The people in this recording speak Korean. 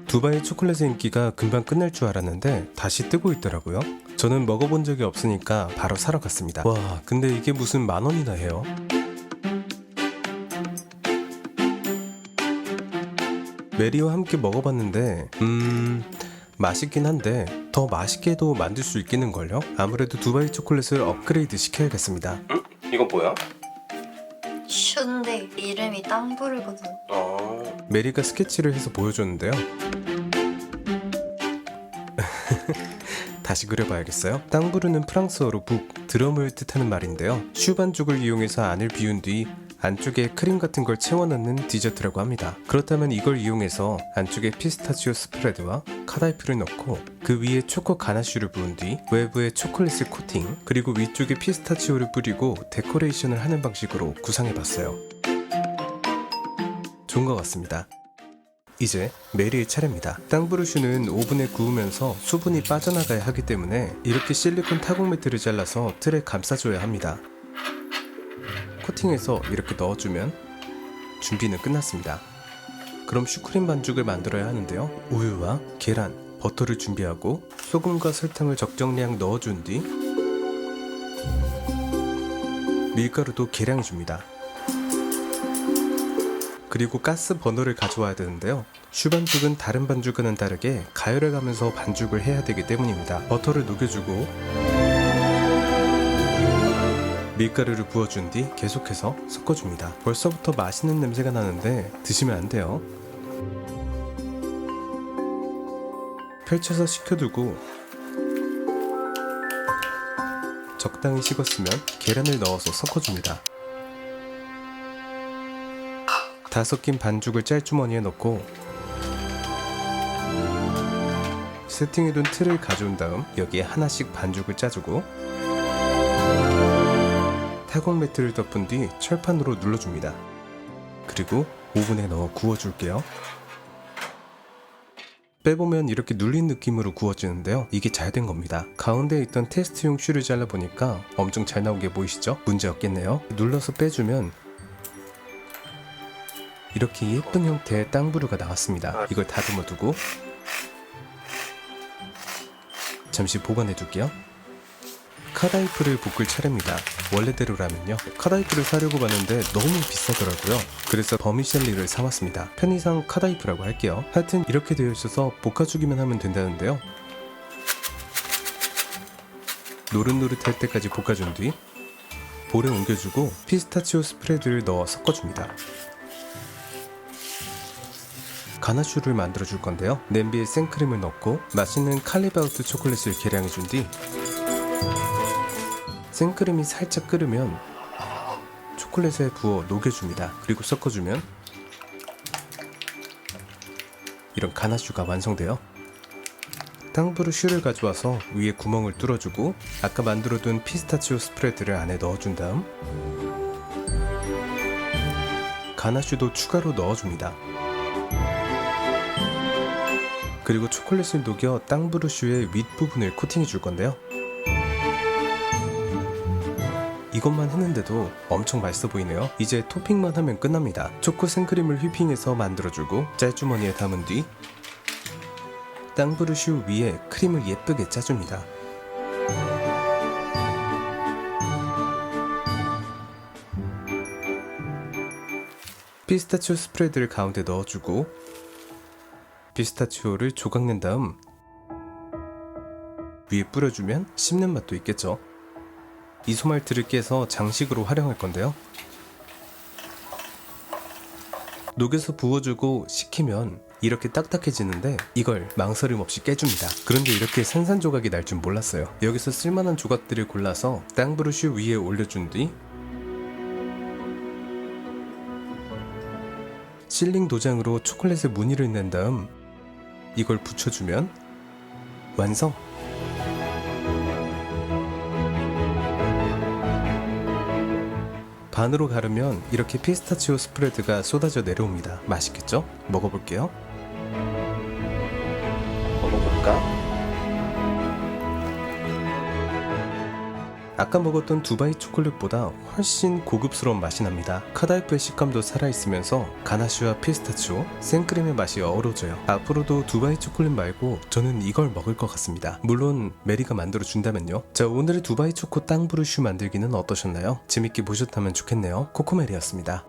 두바이 초콜릿의 인기가 금방 끝날 줄 알았는데 다시 뜨고 있더라고요. 저는 먹어본 적이 없으니까 바로 사러 갔습니다. 와, 근데 이게 무슨 10,000원이나 해요? 메리와 함께 먹어봤는데 맛있긴 한데 더 맛있게도 만들 수 있겠는걸요? 아무래도 두바이 초콜릿을 업그레이드 시켜야겠습니다. 이건 뭐야? 슈인데 이름이 땅부르거든. 메리가 스케치를 해서 보여줬는데요. 다시 그려봐야겠어요. 땅부르는 프랑스어로 북, 드럼을 뜻하는 말인데요. 슈 반죽을 이용해서 안을 비운 뒤 안쪽에 크림 같은 걸 채워넣는 디저트라고 합니다. 그렇다면 이걸 이용해서 안쪽에 피스타치오 스프레드와 카다이프를 넣고 그 위에 초코 가나슈를 부은 뒤 외부에 초콜릿을 코팅, 그리고 위쪽에 피스타치오를 뿌리고 데코레이션을 하는 방식으로 구상해봤어요. 좋은 것 같습니다. 이제 메리의 차례입니다. 땅부르슈는 오븐에 구우면서 수분이 빠져나가야 하기 때문에 이렇게 실리콘 타공 매트를 잘라서 틀에 감싸줘야 합니다. 코팅해서 이렇게 넣어주면 준비는 끝났습니다. 그럼 슈크림 반죽을 만들어야 하는데요. 우유와 계란, 버터를 준비하고 소금과 설탕을 적정량 넣어준 뒤 밀가루도 계량 줍니다. 그리고 가스 버너를 가져와야 되는데요. 슈 반죽은 다른 반죽과는 다르게 가열해 가면서 반죽을 해야 되기 때문입니다. 버터를 녹여주고 밀가루를 부어준 뒤 계속해서 섞어줍니다. 벌써부터 맛있는 냄새가 나는데 드시면 안 돼요. 펼쳐서 식혀두고 적당히 식었으면 계란을 넣어서 섞어줍니다. 다 섞인 반죽을 짤주머니에 넣고 세팅해둔 틀을 가져온 다음 여기에 하나씩 반죽을 짜주고 타공 매트를 덮은 뒤 철판으로 눌러줍니다. 그리고 오븐에 넣어 구워줄게요. 빼보면 이렇게 눌린 느낌으로 구워지는데요. 이게 잘 된 겁니다. 가운데에 있던 테스트용 슈를 잘라보니까 엄청 잘 나온 게 보이시죠? 문제 없겠네요. 눌러서 빼주면 이렇게 예쁜 형태의 땅부르가 나왔습니다. 이걸 다듬어 두고 잠시 보관해 둘게요. 카다이프를 볶을 차례입니다. 원래대로라면요. 카다이프를 사려고 봤는데 너무 비싸더라고요. 그래서 버미셸리를 사왔습니다. 편의상 카다이프라고 할게요. 하여튼 이렇게 되어 있어서 볶아주기만 하면 된다는데요. 노릇노릇할 때까지 볶아준 뒤 볼에 옮겨주고 피스타치오 스프레드를 넣어 섞어줍니다. 가나슈를 만들어 줄 건데요. 냄비에 생크림을 넣고 맛있는 칼리바우트 초콜릿을 계량해 준 뒤 생크림이 살짝 끓으면 초콜릿에 부어 녹여줍니다. 그리고 섞어주면 이런 가나슈가 완성돼요. 땅부르 슈를 가져와서 위에 구멍을 뚫어주고 아까 만들어둔 피스타치오 스프레드를 안에 넣어준 다음 가나슈도 추가로 넣어줍니다. 그리고 초콜릿을 녹여 땅부르 슈의 윗부분을 코팅해 줄 건데요. 이것만 했는데도 엄청 맛있어 보이네요. 이제 토핑만 하면 끝납니다. 초코 생크림을 휘핑해서 만들어주고 짤주머니에 담은 뒤 땅부르 슈 위에 크림을 예쁘게 짜줍니다. 피스타치오 스프레드를 가운데 넣어주고 피스타치오를 조각낸 다음 위에 뿌려주면 씹는 맛도 있겠죠. 이소말트를 깨서 장식으로 활용할 건데요. 녹여서 부어주고 식히면 이렇게 딱딱해지는데 이걸 망설임 없이 깨줍니다. 그런데 이렇게 산산조각이 날 줄 몰랐어요. 여기서 쓸만한 조각들을 골라서 땅부르 슈 위에 올려준 뒤 실링 도장으로 초콜릿에 무늬를 낸 다음 이걸 붙여주면 완성! 반으로 가르면 이렇게 피스타치오 스프레드가 쏟아져 내려옵니다. 맛있겠죠? 먹어볼게요. 먹어볼까? 아까 먹었던 두바이 초콜릿보다 훨씬 고급스러운 맛이 납니다. 카다이프의 식감도 살아있으면서 가나슈와 피스타치오, 생크림의 맛이 어우러져요. 앞으로도 두바이 초콜릿 말고 저는 이걸 먹을 것 같습니다. 물론 메리가 만들어 준다면요. 자, 오늘의 두바이 초코 땅브루슈 만들기는 어떠셨나요? 재밌게 보셨다면 좋겠네요. 코코메리였습니다.